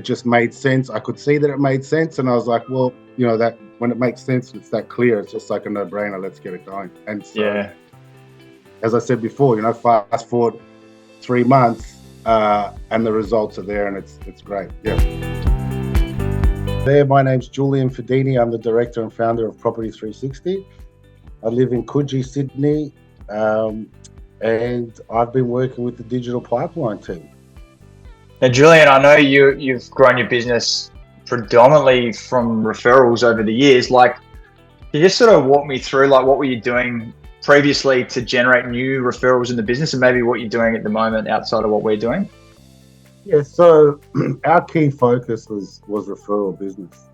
just made sense. I could see that it made sense, and I was like, well, that when it makes sense, it's that clear. It's just like a no-brainer. Let's get it going. And so, as I said before, fast forward 3 months, and the results are there, and it's great. Yeah. There, my name's Julian Fedini. I'm the director and founder of Property 360. I live in Coogee, Sydney, and I've been working with the digital pipeline team. Now, Julian, I know you've grown your business predominantly from referrals over the years. Can you just sort of walk me through, what were you doing previously to generate new referrals in the business, and maybe what you're doing at the moment outside of what we're doing? Yeah, so our key focus was referral business.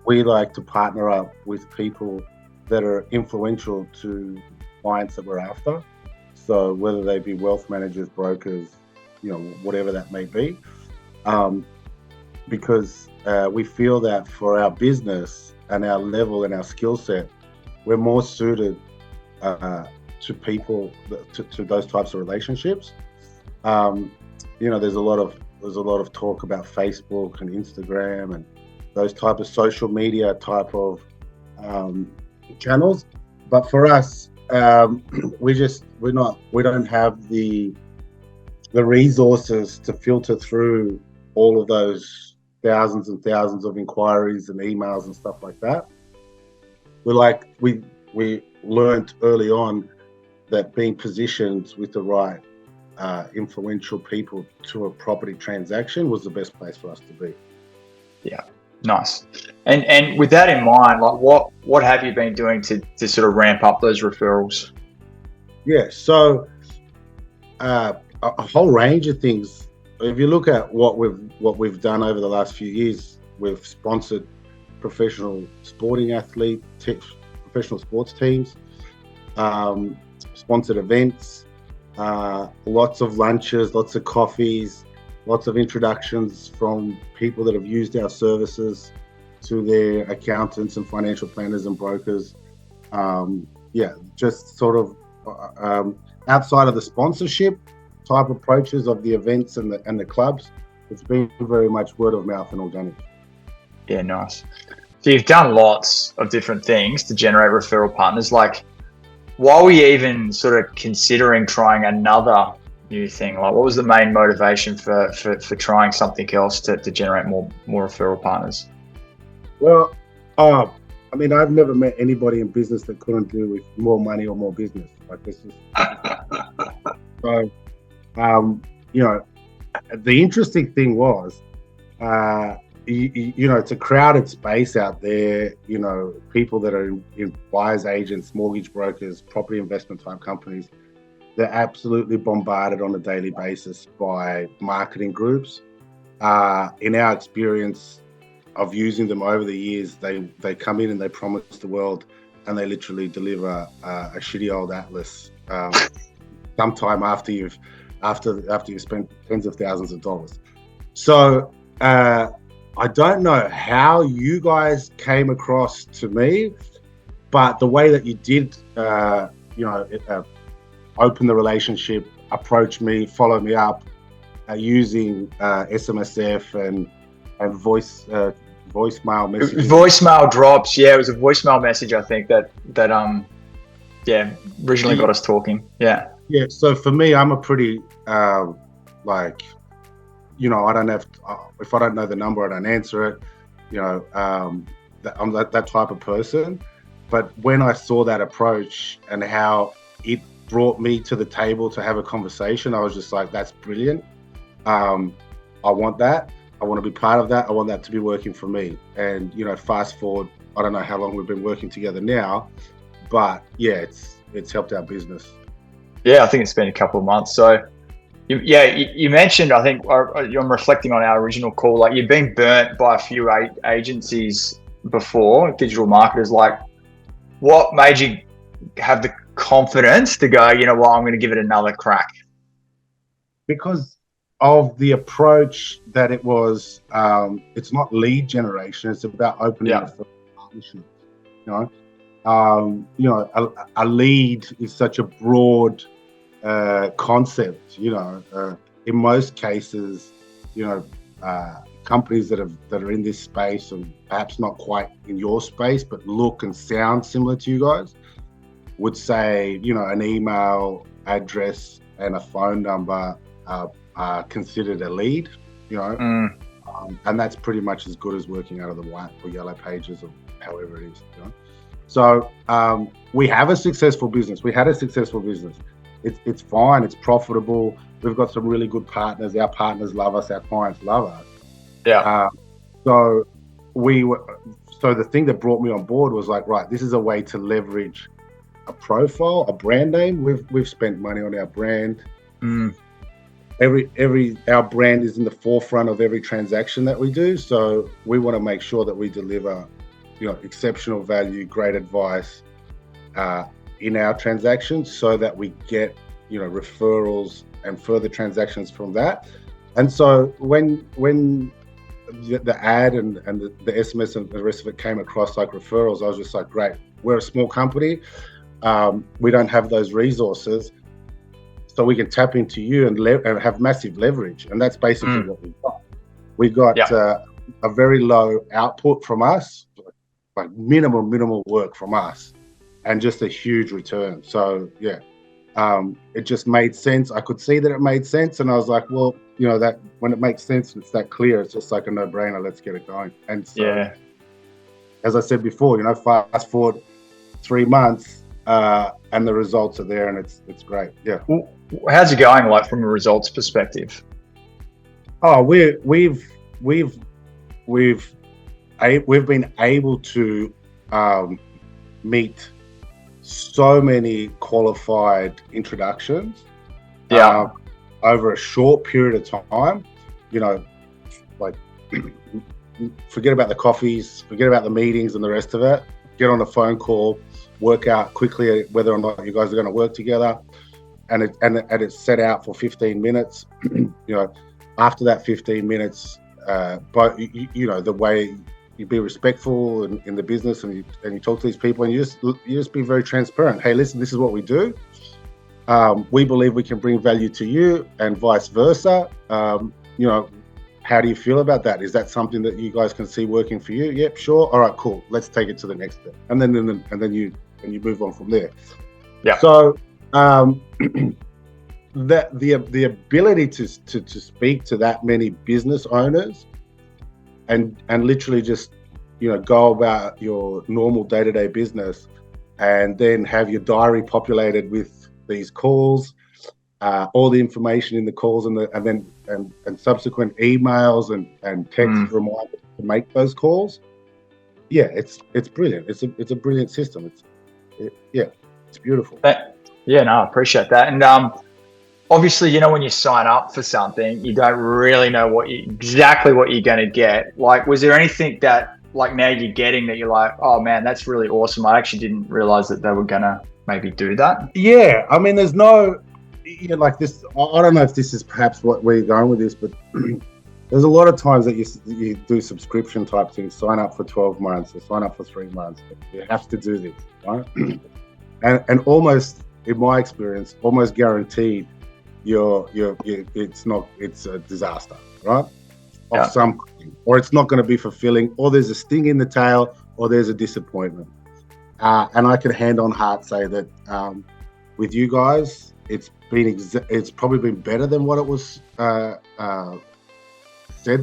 We like to partner up with people that are influential to clients that we're after. So whether they be wealth managers, brokers, whatever that may be, because we feel that for our business and our level and our skill set, we're more suited to people, to those types of relationships. There's a lot of talk about Facebook and Instagram and those type of social media type of channels, but for us, we don't have the resources to filter through all of those thousands and thousands of inquiries and emails and stuff like that. We learned early on that being positioned with the right influential people to a property transaction was the best place for us to be. Yeah, nice. And with that in mind, what have you been doing to sort of ramp up those referrals? Yeah, so a whole range of things. If you look at what we've done over the last few years, we've sponsored professional sporting athletes, professional sports teams, sponsored events, lots of lunches, lots of coffees, lots of introductions from people that have used our services to their accountants and financial planners and brokers. Just sort of outside of the sponsorship type approaches of the events and the clubs, it's been very much word of mouth and organic. Yeah, nice. So you've done lots of different things to generate referral partners. Why were you even sort of considering trying another new thing? What was the main motivation for trying something else to generate more referral partners? Well, I've never met anybody in business that couldn't do with more money or more business. This is so. The interesting thing was, it's a crowded space out there. People that are in buyers agents, mortgage brokers, property investment type companies, they're absolutely bombarded on a daily basis by marketing groups. In our experience of using them over the years, they come in and they promise the world, and they literally deliver a shitty old atlas sometime after you've spent tens of thousands of dollars. So I don't know how you guys came across to me, but the way that you did, open the relationship, approach me, follow me up, using SMSF and voicemail messages. Voicemail drops. Yeah, it was a voicemail message, I think, that originally got us talking. Yeah. Yeah. So for me, I'm a pretty I don't have. If I don't know the number, I don't answer it. I'm that type of person. But when I saw that approach and how it brought me to the table to have a conversation, I was just like, "That's brilliant. I want that. I want to be part of that. I want that to be working for me." And fast forward, I don't know how long we've been working together now, but yeah, it's helped our business. Yeah, I think it's been a couple of months. So. You mentioned, I think, I'm reflecting on our original call, you've been burnt by a few agencies before, digital marketers. What made you have the confidence to go, I'm going to give it another crack? Because of the approach that it was, it's not lead generation, it's about opening a partnership. A lead is such a broad concept. In most cases, companies that are in this space and perhaps not quite in your space, but look and sound similar to you guys, would say, you know, an email address and a phone number are considered a lead, you know, and that's pretty much as good as working out of the white or yellow pages or however it is, you know. So we have a successful business. We had a successful business. It's fine. It's profitable. We've got some really good partners. Our partners love us. Our clients love us. Yeah. So the thing that brought me on board was like, right, this is a way to leverage a profile, a brand name. We've spent money on our brand. Our brand is in the forefront of every transaction that we do. So we want to make sure that we deliver, you know, exceptional value, great advice in our transactions, so that we get, you know, referrals and further transactions from that. And so when the ad and the SMS and the rest of it came across like referrals, I was just like, great, we're a small company. We don't have those resources, so we can tap into you and have massive leverage. And that's basically what we got. We got a very low output from us, like minimal work from us, and just a huge return. So it just made sense. I could see that it made sense, and I was like, well, you know, that when it makes sense, it's that clear. It's just like a no-brainer. Let's get it going. And so, as I said before, you know, fast forward 3 months, and the results are there, and it's great. Yeah. How's it going, like from a results perspective? Oh, we've been able to meet so many qualified introductions over a short period of time. You know, like forget about the coffees, forget about the meetings and the rest of it. Get on a phone call, work out quickly whether or not you guys are going to work together, and it's set out for 15 minutes. You know, after that 15 minutes, but you know, the way you be respectful in the business, and you talk to these people, and you just be very transparent. Hey, listen, this is what we do. We believe we can bring value to you, and vice versa. You know, how do you feel about that? Is that something that you guys can see working for you? Yep, sure. All right, cool. Let's take it to the next step, and then you move on from there. Yeah. So the ability to speak to that many business owners and literally just, you know, go about your normal day-to-day business, and then have your diary populated with these calls, all the information in the calls, and subsequent emails and text reminders to make those calls. Yeah, it's brilliant. It's a brilliant system. It's beautiful. Yeah, no, I appreciate that. And obviously, you know, when you sign up for something, you don't really know exactly what you're going to get. Like, was there anything that, like, now you're getting that you're like, oh man, that's really awesome. I actually didn't realize that they were going to maybe do that. Yeah, I mean, there's no, you know, like this. I don't know if this is perhaps where you're going with this, but there's a lot of times that you do subscription type things, sign up for 12 months or sign up for 3 months. You have to do this, right? and almost, in my experience, almost guaranteed, it's a disaster, right? Of some kind, or it's not going to be fulfilling, or there's a sting in the tail, or there's a disappointment. And I can hand on heart say that with you guys, it's probably been better than what it was said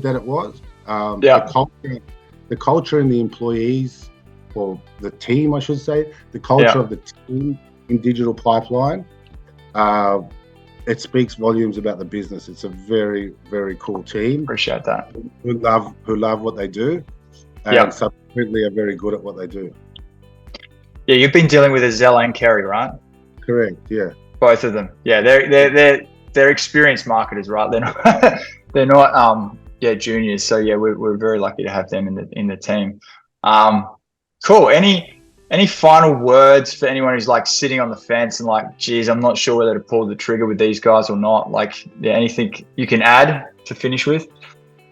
that it was. The culture in the employees, or the team, I should say, the culture of the team in Digital Pipeline, it speaks volumes about the business. It's a very, very cool team. Appreciate that. Who love what they do, and subsequently are very good at what they do. Yeah, you've been dealing with Azelle and Kerry, right? Correct. Yeah. Both of them. Yeah, they're experienced marketers, right? They're not juniors. So yeah, we're very lucky to have them in the team. Cool. Any final words for anyone who's like sitting on the fence and like, geez, I'm not sure whether to pull the trigger with these guys or not? Like, anything you can add to finish with?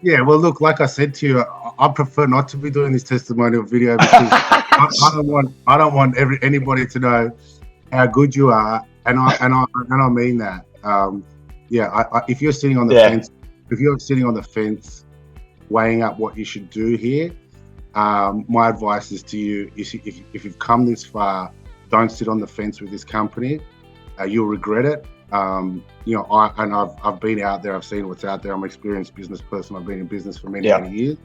Yeah, well, look, like I said to you, I prefer not to be doing this testimonial video because I don't want anybody to know how good you are, and I mean that. If you're sitting on the fence, weighing up what you should do here, my advice is to you: if you've come this far, don't sit on the fence with this company. You'll regret it. I've been out there. I've seen what's out there. I'm an experienced business person. I've been in business for many years.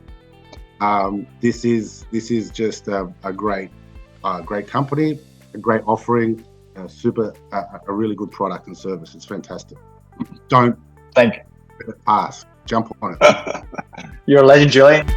This is just a great company, a great offering, a really good product and service. It's fantastic. Don't thank you. Ask. Jump on it. You're a legend, Julian.